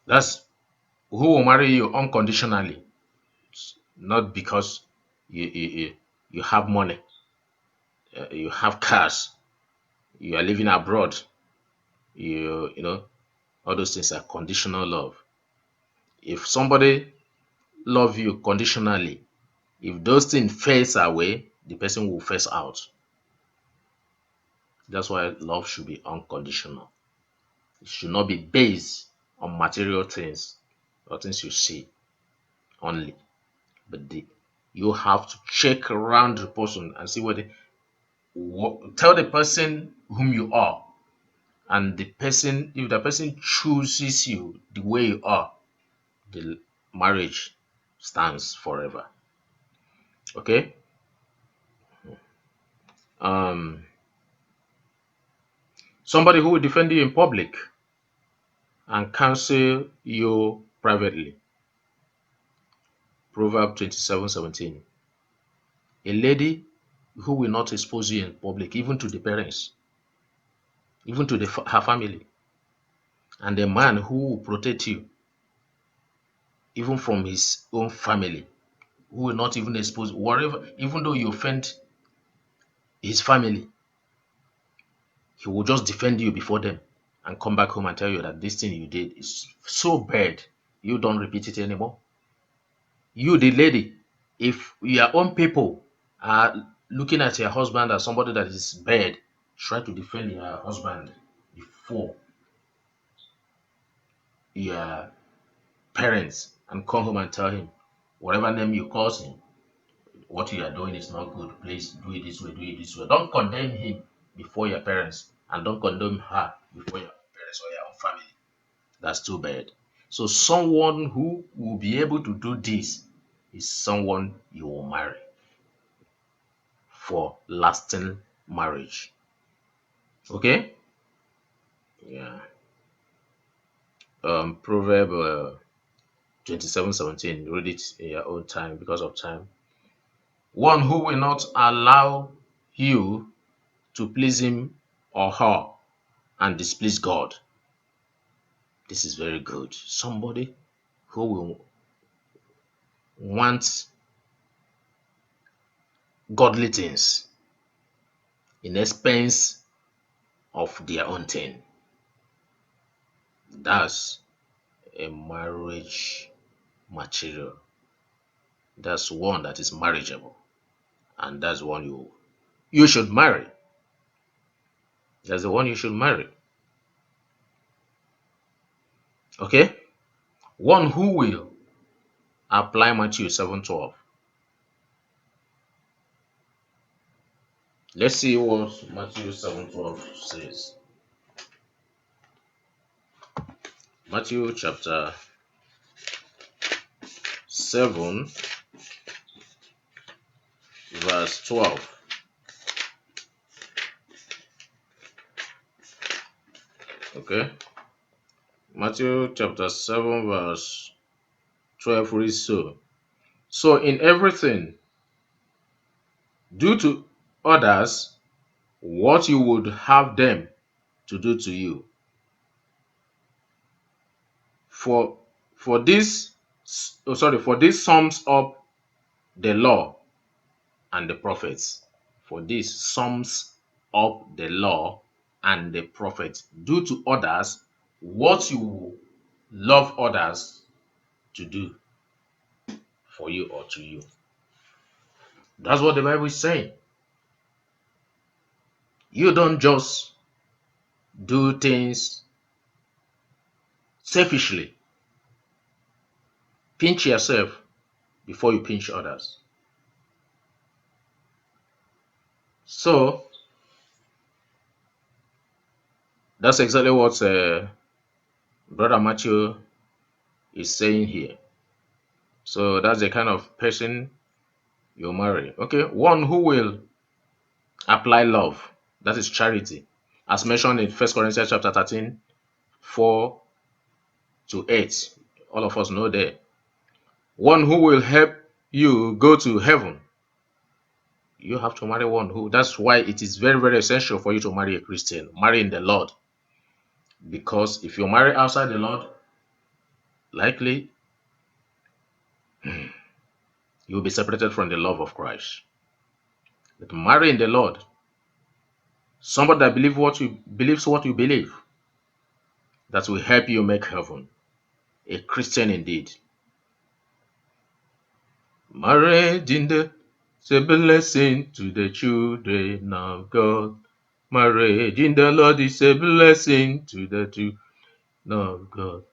That's who will marry you unconditionally, not because you have money, you have cars, you are living abroad. You know all those things are conditional love. If somebody love you conditionally, if those things fades away, the person will face out. That's why love should be unconditional. It should not be based on material things or things you see only. But you have to check around the person and see tell the person whom you are. And if the person chooses you the way you are, the marriage stands forever. Okay? Um, Somebody who will defend you in public and counsel you privately. Proverb 27:17. A lady who will not expose you in public, even to the parents, even to her family. And a man who will protect you, even from his own family, who will not even expose whatever, even though you offend his family, he will just defend you before them and come back home and tell you that this thing you did is so bad, you don't repeat it anymore. You, the lady, if your own people are looking at your husband as somebody that is bad, try to defend your husband before your parents and come home and tell him, whatever name you call him, what you are doing is not good. Please do it this way, do it this way. Don't condemn him before your parents, and don't condemn her before your parents or your own family. That's too bad. So someone who will be able to do this is someone you will marry for lasting marriage. Okay? Yeah. Proverb 27:17. Read it in your own time because of time. One who will not allow you to please him or her and displease God. This is very good. Somebody who will want godly things in expense of their own thing. That's a marriage material. That's one that is marriageable. And that's one you should marry. That's the one you should marry. Okay? One who will apply Matthew 7:12. Let's see what Matthew 7:12 says. Matthew chapter 7 verse 12. Okay? Matthew chapter 7 verse 12 reads so. So in everything, do to others what you would have them to do to you. For this for this sums up the law and the prophets. For this sums up the law and the prophets. Do to others what you love others to do for you or to you. That's what the Bible is saying. You don't just do things selfishly. Pinch yourself before you pinch others. So that's exactly what Brother Matthew is saying here. So that's the kind of person you marry. Okay, one who will apply love, that is charity, as mentioned in 1 Corinthians chapter 13, 4 to 8. All of us know that. One who will help you go to heaven. You have to marry one who, that's why it is very, very essential for you to marry a Christian, marry in the Lord. Because if you marry outside the Lord, likely you'll be separated from the love of Christ. But marry in the Lord, somebody that believes what you believe, that will help you make heaven. A Christian indeed. Marriage in the is a blessing to the children of God. Marriage in the Lord is a blessing to the children of God.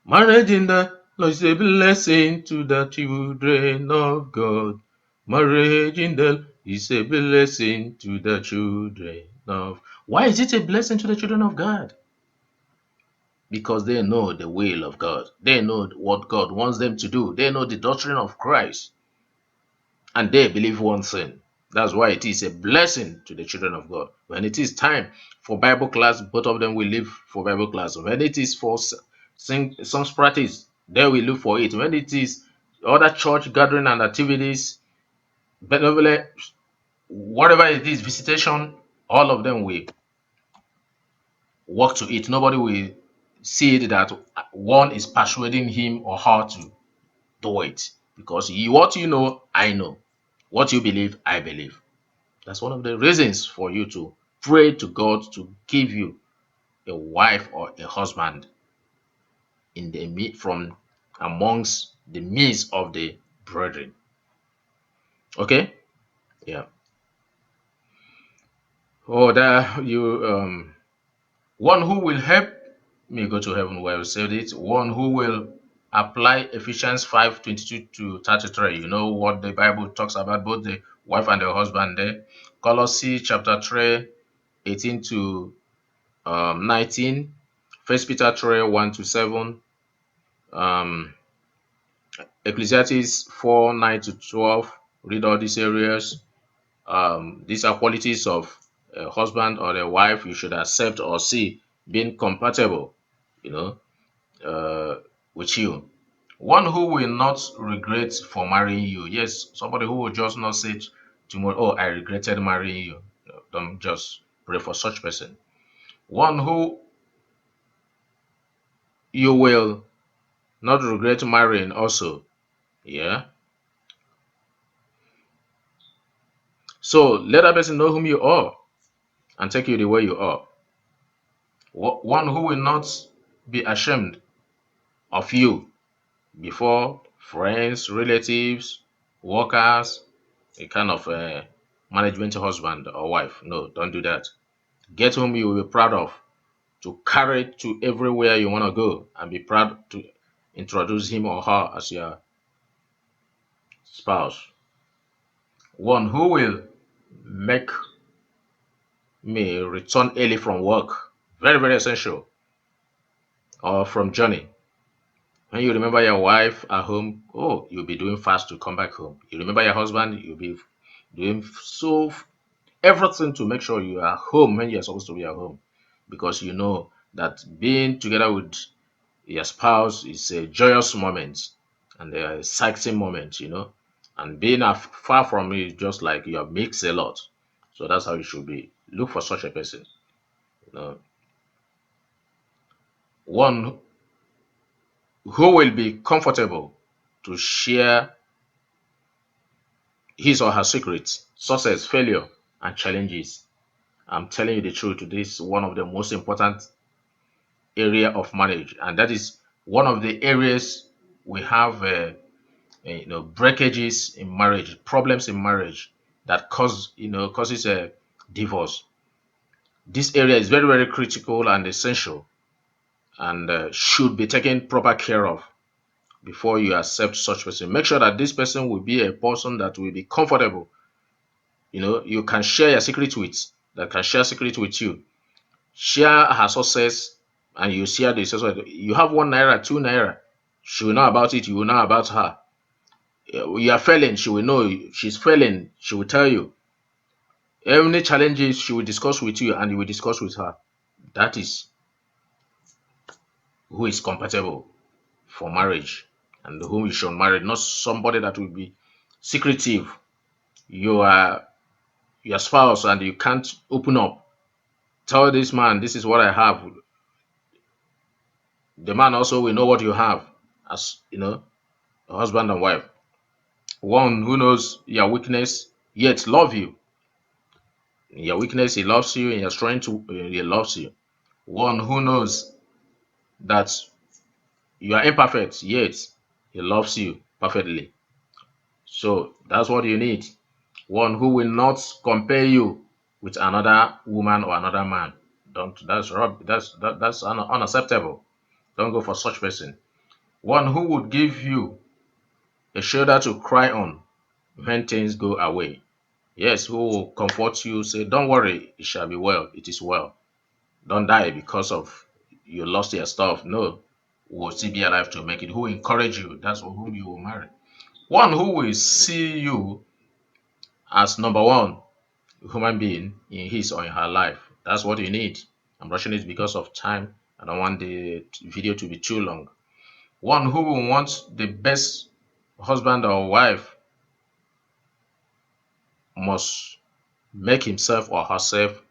Marriage in the Lord is a blessing to the children of God. Marriage in the is a blessing to the children of. Why is it a blessing to the children of God? Because they know the will of God. They know what God wants them to do. They know the doctrine of Christ. And they believe one thing. That's why it is a blessing to the children of God. When it is time for Bible class, both of them will leave for Bible class. When it is for songs practice, they will look for it. When it is other church gathering and activities, benevolent, whatever it is, visitation, all of them will work to it. Nobody will see it that one is persuading him or her to do it. Because what you know, I know. What you believe, I believe. That's one of the reasons for you to pray to God to give you a wife or a husband in the from amongst the midst of the brethren. Okay? Yeah. Oh, that you one who will help me go to heaven. Well said it. One who will apply Ephesians 5:22 to 33. You know what the Bible talks about, both the wife and the husband there. Colossians chapter 3, 18 to 19. First Peter 3, 1 to 7. Um, Ecclesiastes 4, 9 to 12. Read all these areas. These are qualities of a husband or a wife you should accept or see being compatible, you know, with you. One who will not regret for marrying you. Yes, somebody who will just not say tomorrow, oh, I regretted marrying you. No, don't just pray for such person. One who you will not regret marrying also. Yeah. So let that person know whom you are and take you the way you are. One who will not be ashamed of you before friends, relatives, workers, a kind of management husband or wife. No, don't do that. Get whom you will be proud of to carry to everywhere you want to go and be proud to introduce him or her as your spouse. One who will make me return early from work. Very, very essential. Or from journey. When you remember your wife at home, oh, you'll be doing fast to come back home. You remember your husband, you'll be doing so everything to make sure you are home when you're supposed to be at home. Because you know that being together with your spouse is a joyous moment and a exciting moment, And being far from it is just like you have mixed a lot. So that's how it should be. Look for such a person. You know. One who will be comfortable to share his or her secrets, success, failure, and challenges. I'm telling you the truth. This is one of the most important area of marriage, and that is one of the areas we have, breakages in marriage, problems in marriage that causes a divorce. This area is very, very critical and essential, and should be taken proper care of before you accept such person. Make sure that this person will be a person that will be comfortable. You can share your secret with, that can share secret with you. Share her success, and you share the success. You have 1 naira, 2 naira. She will know about it. You will know about her. You are failing. She will know she's failing. She will tell you. Any challenges she will discuss with you, and you will discuss with her. That is who is compatible for marriage and whom you should marry. Not somebody that will be secretive. You are your spouse and you can't open up. Tell this man, this is what I have. The man also will know what you have, as a husband and wife. One who knows your weakness yet love you. In your weakness, he loves you. In your strength, he loves you. One who knows that you are imperfect, yet he loves you perfectly. So that's what you need. One who will not compare you with another woman or another man. Don't. That's unacceptable. Don't go for such person. One who would give you a shoulder to cry on when things go away. Yes, who will comfort you, say, don't worry, it shall be well, it is well. Don't die because of you lost your stuff. No, will still be alive to make it. Who will encourage you, that's who you will marry. One who will see you as number one human being in his or in her life. That's what you need. I'm rushing it because of time. I don't want the video to be too long. One who will want the best husband or wife must make himself or herself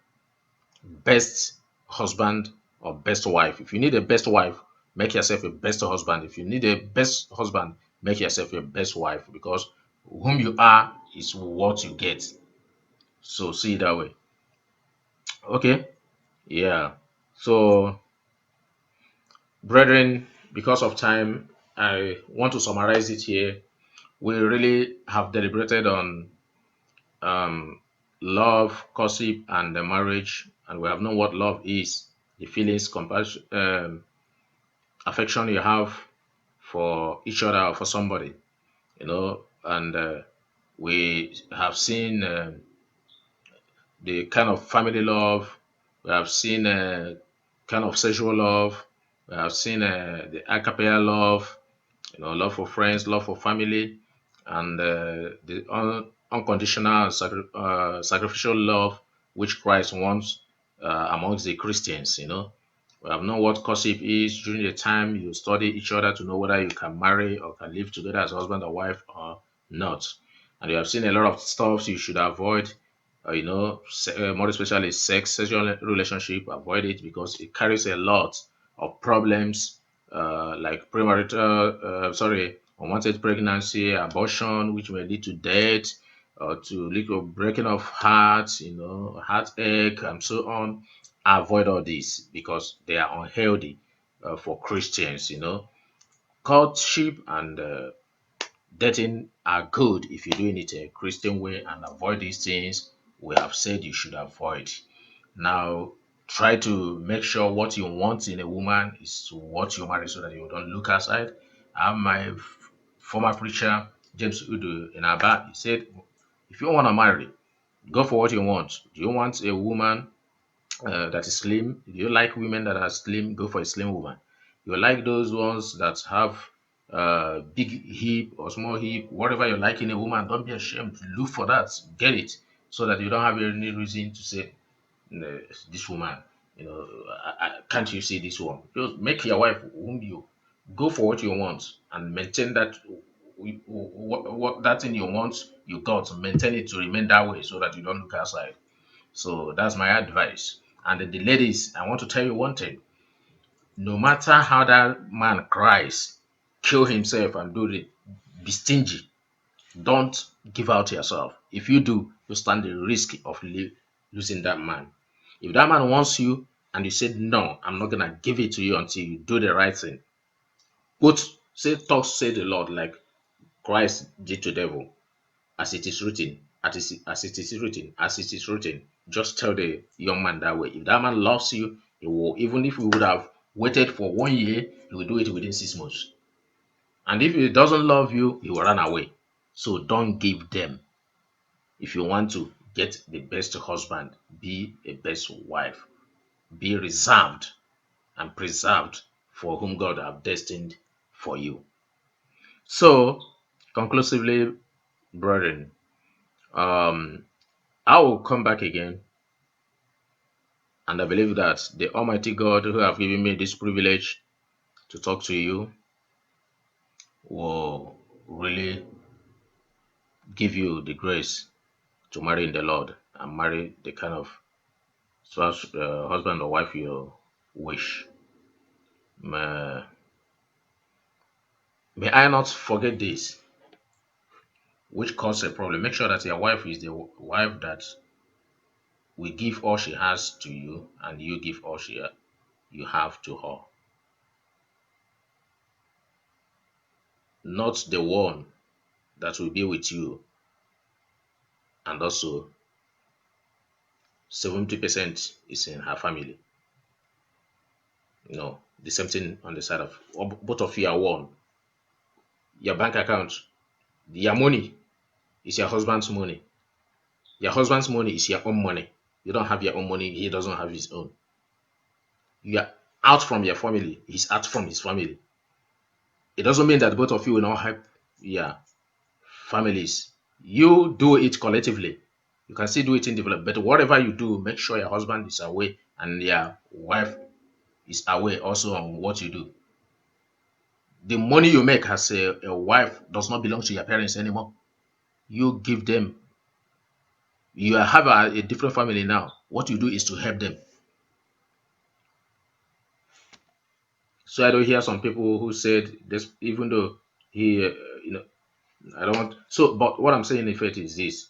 best husband or best wife. If you need a best wife, make yourself a best husband. If you need a best husband, make yourself a best wife, because whom you are is what you get. So see it that way. Okay. Yeah. So, brethren, because of time, I want to summarize it here. We really have deliberated on um, love, courtship, and the marriage, and we have known what love is, the feelings, compassion, affection you have for each other or for somebody, and we have seen the kind of family love, we have seen kind of sexual love, we have seen the agapaio love, love for friends, love for family, and the unconditional sacrificial love which Christ wants amongst the Christians. We have known what courtship is during the time you study each other to know whether you can marry or can live together as husband or wife or not. And you have seen a lot of stuff you should avoid. More especially sex, sexual relationship, avoid it because it carries a lot of problems like unwanted pregnancy, abortion, which may lead to death, or to lead to breaking of hearts, heartache, and so on. Avoid all these because they are unhealthy for Christians. Courtship and dating are good if you're doing it a Christian way and avoid these things we have said you should avoid. Now, try to make sure what you want in a woman is what you marry so that you don't look outside. I have my former preacher, James Udo in Aba, he said, if you want to marry, go for what you want. Do you want a woman that is slim? Do you like women that are slim? Go for a slim woman. You like those ones that have big hip or small hip, whatever you like in a woman, don't be ashamed. Look for that, get it, so that you don't have any reason to say, "No, this woman, can't you see this one?" Just make your wife whom you go for what you want and maintain that. What that thing you want, you got, maintain it to remain that way so that you don't look outside. So that's my advice. And the ladies, I want to tell you one thing. No matter how that man cries, kill himself and do it, be stingy. Don't give out yourself. If you do, you stand the risk of losing that man. If that man wants you and you said, no, I'm not going to give it to you until you do the right thing, say the Lord, like Christ did to devil, as it is written, as it is written. Just tell the young man that way. If that man loves you, he will, even if we would have waited for 1 year, he will do it within 6 months. And if he doesn't love you, he will run away. So don't give them. If you want to get the best husband, be a best wife. Be reserved and preserved for whom God have destined for you. So, conclusively, brethren, um, I will come back again, and I believe that the Almighty God who have given me this privilege to talk to you will really give you the grace to marry in the Lord and marry the kind of spouse, husband or wife you wish. May, may I not forget this, which causes a problem. Make sure that your wife is the wife that will give all she has to you, and you give all you have to her. Not the one that will be with you and also 70% is in her family. The same thing on the side of both of you are one. Your bank account, your money is your husband's money. Your husband's money is your own money. You don't have your own money, he doesn't have his own. You are out from your family, he's out from his family. It doesn't mean that both of you will not help your families. You do it collectively. You can still do it individually, but whatever you do, make sure your husband is away and your wife is away also on what you do. The money you make as a wife does not belong to your parents anymore. You give them. You have a different family now. What you do is to help them. So I don't hear some people who said this, even though he, I don't want. So, but what I'm saying in effect is this: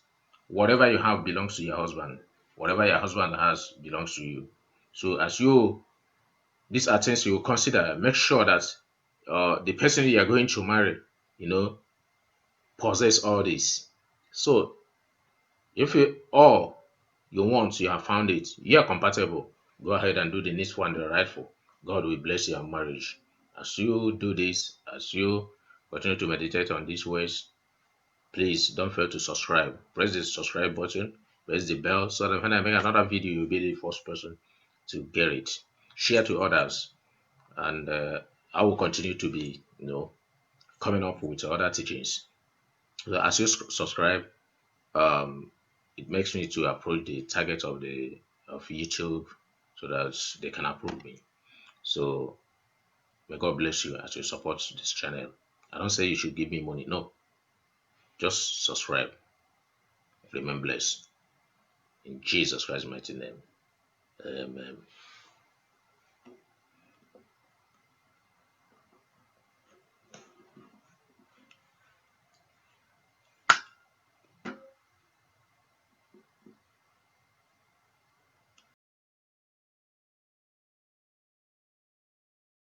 whatever you have belongs to your husband. Whatever your husband has belongs to you. So, as you, these are things you consider. Make sure that the person you are going to marry, you know, possess all this. So, if all you want, you have found it, you are compatible, go ahead and do the needful and the rightful. God will bless your marriage As you do this, as you continue to meditate on these words, please don't fail to subscribe. Press the subscribe button, press the bell, so that when I make another video, you'll be the first person to get it. Share to others, and I will continue to be, coming up with other teachings. So as you subscribe, it makes me to approach the target of YouTube, so that they can approve me. So may God bless you as you support this channel. I don't say you should give me money. No, just subscribe. Remain blessed. In Jesus Christ's mighty name. Amen.